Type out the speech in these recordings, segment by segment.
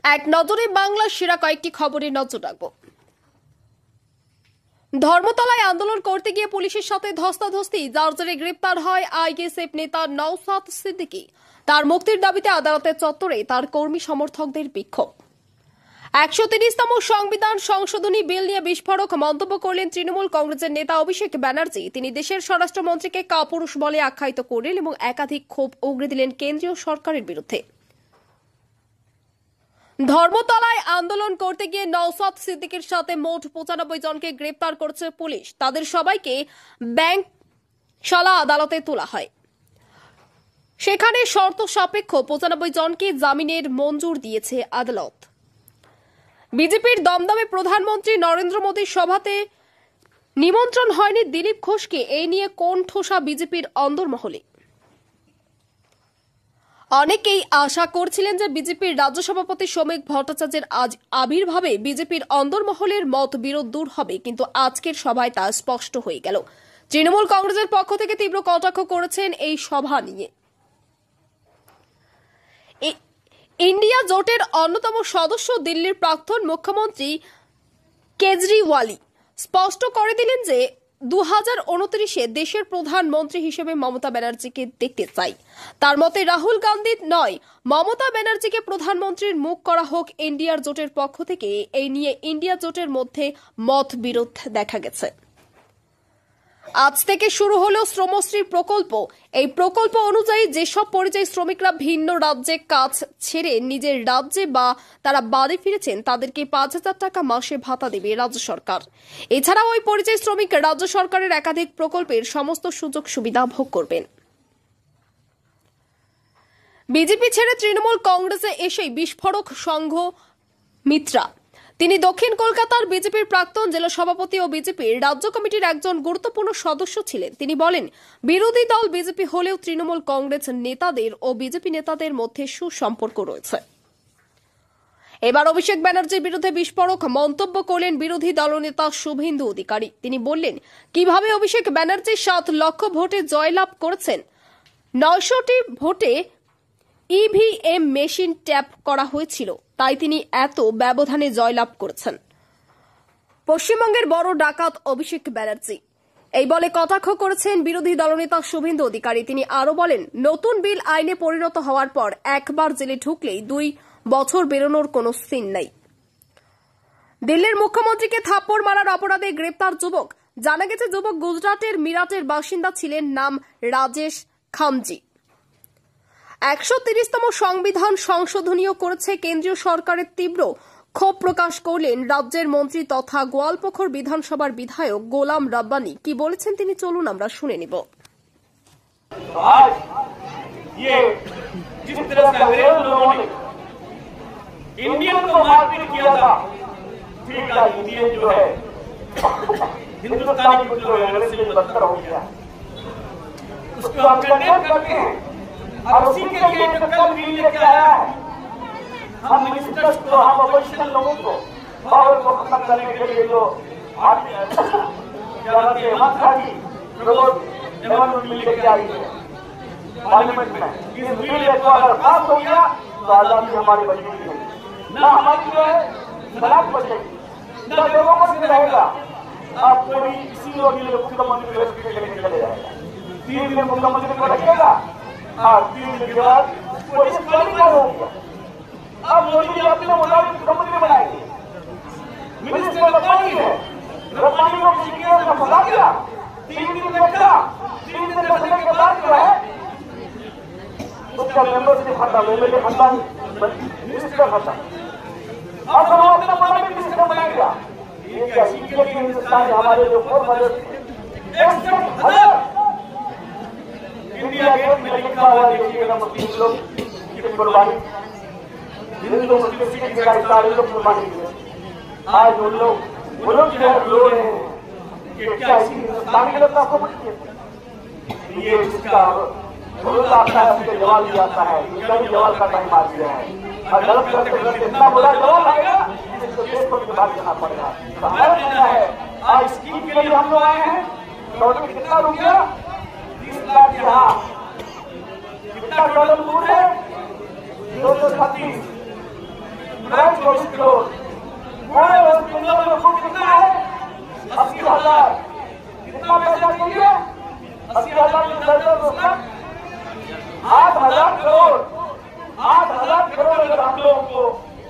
এক নজরে বাংলার সেরা কয়েকটি খবরে নজর রাখবো। ধর্মতলায় আন্দোলন করতে গিয়ে পুলিশের সাথে ধস্তাধস্তি, যার জেরে গ্রেপ্তার হয় আইএসএফ নেতা নওশাদ সিদ্দিকী। তার মুক্তির দাবিতে আদালতের চত্বরে তার কর্মী সমর্থকদের বিক্ষোভ। ১৩০তম সংবিধান সংশোধনী বিল নিয়ে বিস্ফোরক মন্তব্য করলেন তৃণমূল কংগ্রেসের নেতা অভিষেক ব্যানার্জি। তিনি দেশের স্বরাষ্ট্রমন্ত্রীকে কাপুরুষ বলে আখ্যায়িত করলেন এবং একাধিক ক্ষোভ উগরে দিলেন কেন্দ্রীয় সরকারের বিরুদ্ধে। ধর্মতলায় আন্দোলন করতে গিয়ে নওশাদ সিদ্দিকীর সাথে মোট ৯৫ জনকে গ্রেপ্তার করেছে পুলিশ। তাদের সবাইকে ব্যাংকশালা আদালতে তোলা হয়। সেখানে শর্ত সাপেক্ষ ৯৫ জনকে জামিনের মঞ্জুর দিয়েছে আদালত। বিজেপির দমদমে প্রধানমন্ত্রী নরেন্দ্র মোদীর সভাতে নিমন্ত্রণ হয়নি দিলীপ ঘোষকে, এই নিয়ে কোণঠাসা বিজেপির অন্দরমহলে। অনেকেই আশা করছিলেন যে বিজেপির রাজ্য সভাপতি শ্রমিক ভট্টাচার্যের আজ আবির্ভাবে বিজেপির অন্দরমহলের মতবিরোধ দূর হবে, কিন্তু আজকের সভায় তা স্পষ্ট হয়ে গেল। তৃণমূল কংগ্রেসের পক্ষ থেকে তীব্র কটাক্ষ করেছেন এই সভা নিয়ে। ইন্ডিয়া জোটের অন্যতম সদস্য দিল্লির প্রাক্তন মুখ্যমন্ত্রী কেজরিওয়ালি স্পষ্ট করে দিলেন যে ২০২৯-এ দেশের প্রধানমন্ত্রী হিসেবে মমতা ব্যানার্জিকে দেখতে চাই। তার মতে রাহুল গান্ধী নয়, মমতা ব্যানার্জিকে প্রধানমন্ত্রীর মুখ করা হোক। ইন্ডিয়ার জোটের পক্ষ থেকে এই নিয়ে ইন্ডিয়া জোটের মধ্যে মতবিরোধ দেখা গেছে। আজ থেকে শুরু হলো শ্রমশ্রী প্রকল্প। এই প্রকল্প অনুযায়ী যেসব পরিযায়ী শ্রমিকরা ভিন্ন রাজ্যে কাজ ছেড়ে নিজের রাজ্যে বা তারা বাড়ি ফিরেছেন, তাদেরকে ৫,০০০ টাকা মাসে ভাতা দেবে রাজ্য সরকার। এছাড়াও ওই পরিযায়ী শ্রমিক রাজ্য সরকারের একাধিক প্রকল্পের সমস্ত সুযোগ সুবিধা ভোগ করবেন। বিজেপি ছেড়ে তৃণমূল কংগ্রেসে এসেই বিস্ফোরক সংঘ মিত্রা। তিনি দক্ষিণ কলকাতার বিজেপির প্রাক্তন জেলা সভাপতি ও বিজেপির রাজ্য কমিটির একজন গুরুত্বপূর্ণ সদস্য ছিলেন। তিনি বলেন, বিরোধী দল বিজেপি হলেও তৃণমূল কংগ্রেস নেতাদের ও বিজেপি নেতাদের মধ্যে সুসম্পর্ক রয়েছে। এবার অভিষেক ব্যানার্জির বিরুদ্ধে বিস্ফোরক মন্তব্য করলেন বিরোধী দলনেতা শুভেন্দু অধিকারী। তিনি বললেন, কিভাবে অভিষেক ব্যানার্জি ৭ লক্ষ ভোটে জয়লাভ করেছেন। ৯০০টি ভোটে ইভিএম মেশিন ট্যাপ করা হয়েছিল, তাই তিনি এত ব্যবধানে জয়লাভ করেছেন। পশ্চিমবঙ্গের বড় ডাকাত অভিষেক ব্যানার্জি, এই বলে কটাক্ষ করেছেন বিরোধী দলনেতা শুভেন্দু অধিকারী। তিনি আরো বলেন, নতুন বিল আইনে পরিণত হওয়ার পর একবার জেলে ঢুকলেই ২ বছর বেরোনোর কোনো সিন নাই। দিল্লির মুখ্যমন্ত্রীকে থাপ্পড় মারার অপরাধে গ্রেপ্তার যুবক। জানা গেছে, যুবক গুজরাটের মিরাটের বাসিন্দা ছিলেন, নাম রাজেশ খামজি। ১৩০তম সংবিধান সংশোধনীও করেছে কেন্দ্রীয় সরকারের। তীব্র ক্ষোভ প্রকাশ করলেন রাজ্যের মন্ত্রী তথা গোয়ালপুকুর বিধানসভার বিধায়ক গোলাম রাব্বানি। কি বলেছেন তিনি, চলুন আমরা শুনে নিব। इंडियन को मारपीट किया था, ठीक है, इंडियन जो है हिंदुस्तानी को जो है से बदतर हो गया, उसको हम कंडेम करते हैं। और उसी के लिए जो कल बिल लेके आया है, हम मिनिस्टर्स को, हम अपोजिशन लोगों को पावर को खत्म करने के लिए जो बिल लेके आई है पार्लियामेंट में, इस बिल को अगर पास हो गया तो आजादी हमारी बचेगी, ना हमारी जो है सलाह बचेगी, ना लोगों को रहेगा। आप कोई किसी बिल मुख्यमंत्री लेके चले जाएगा, 3 दिन मुख्यमंत्री को रखेगा और 3 दिन के बाद पुलिस हो गया। अब मोदी जी अपने मुताबिक मुख्यमंत्री बनाएंगे, मिनिस्टर रब्बानी है, रब्बानी को सीनियर का फंसा दिया, 3 दिन रखा, 3 दिन रखने के बाद जो है उसका मेंबरशिप हटा, मिनिस्टर हटा, अब हम अपना मुताबिक मिनिस्टर बनाएगा। ये क्या सीनियर के हिंदुस्तान हमारे जो फोर बजट इंडिया गेट में लिखा हुआ देखिएगा, मुस्लिम लोग की कुर्बानी, हिंदू मुस्लिम सिख ईसाई सारे लोग कुर्बानी दिए। आज वो लोग जो है रो रहे हैं कि क्या इसी हिंदुस्तान के लोग आपको बोलिए, ये इसका रोज आता है, उसके जवाब भी आता है, इसका भी जवाब का टाइम आ गया है। और गलत करते करते इतना बुरा जवाब आएगा जिसको देश को भी बात करना पड़ेगा। तो हमारा कहना है, आज स्कीम के लिए हम लोग आए हैं, टोटल कितना रुपया, 30 लाख। यहाँ कितना टोटल दूर है, 236 8,000 करोड़ 8,000 करोड़ अगर हम लोगों को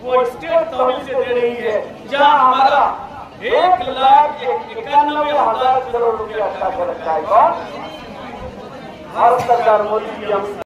वो स्टेट तहसील से दे रही है, जहां हमारा 1,91,000 करोड़ रुपया अच्छा कर रखा है। कौन? भारत सरकार मोदी जी।